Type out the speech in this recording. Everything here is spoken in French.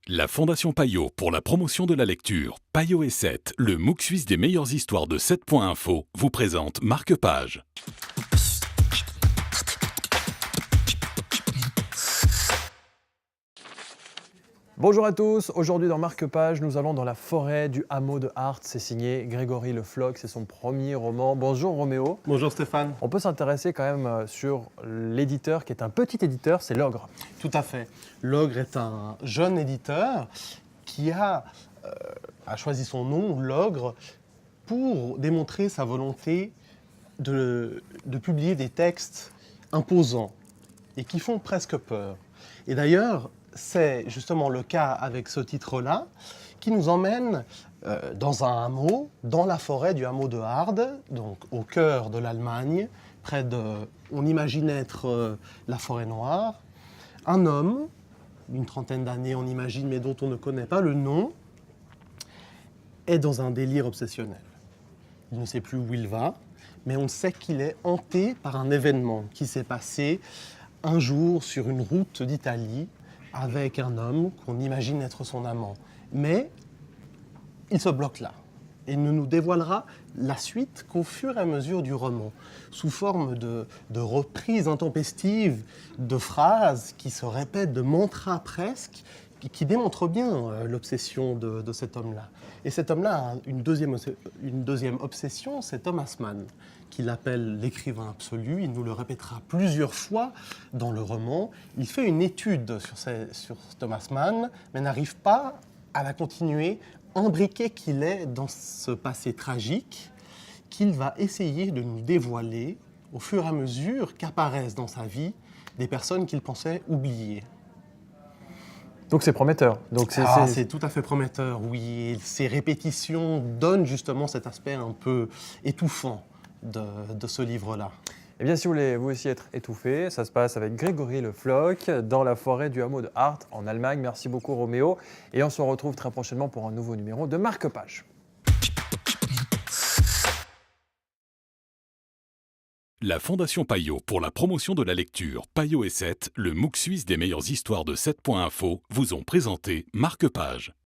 La Fondation Payot pour la promotion de la lecture, Payot et 7, le MOOC suisse des meilleures histoires de 7.info, vous présente Marque-Page. Bonjour à tous, aujourd'hui dans Marque-Page, nous allons dans la forêt du hameau de Hart. C'est signé Grégory Le Floch, c'est son premier roman. Bonjour Roméo. Bonjour Stéphane. On peut s'intéresser quand même sur l'éditeur qui est un petit éditeur, c'est L'Ogre. Tout à fait. L'Ogre est un jeune éditeur qui a choisi son nom, L'Ogre, pour démontrer sa volonté de publier des textes imposants et qui font presque peur. Et d'ailleurs, c'est justement le cas avec ce titre-là, qui nous emmène dans un hameau, dans la forêt du hameau de Hart, donc au cœur de l'Allemagne, près de, on imagine être la forêt noire. Un homme, d'une trentaine d'années on imagine, mais dont on ne connaît pas le nom, est dans un délire obsessionnel. Il ne sait plus où il va, mais on sait qu'il est hanté par un événement qui s'est passé un jour sur une route d'Italie, avec un homme qu'on imagine être son amant. Mais il se bloque là et ne nous dévoilera la suite qu'au fur et à mesure du roman, sous forme de reprises intempestives, de phrases qui se répètent, de mantras presque, qui démontrent bien l'obsession de cet homme-là. Et cet homme-là a une deuxième obsession, c'est Thomas Mann, qu'il appelle l'écrivain absolu. Il nous le répétera plusieurs fois dans le roman. Il fait une étude sur Thomas Mann, mais n'arrive pas à la continuer, imbriqué qu'il est dans ce passé tragique, qu'il va essayer de nous dévoiler au fur et à mesure qu'apparaissent dans sa vie des personnes qu'il pensait oublier. Donc c'est prometteur. C'est tout à fait prometteur, oui. Et ces répétitions donnent justement cet aspect un peu étouffant de ce livre-là. Eh bien, si vous voulez vous aussi être étouffé, ça se passe avec Grégory Le Floch dans la forêt du hameau de Hart en Allemagne. Merci beaucoup Roméo. Et on se retrouve très prochainement pour un nouveau numéro de Marque-Page. La Fondation Payot pour la promotion de la lecture, Payot et 7, le MOOC suisse des meilleures histoires de 7.info, vous ont présenté Marque-Page.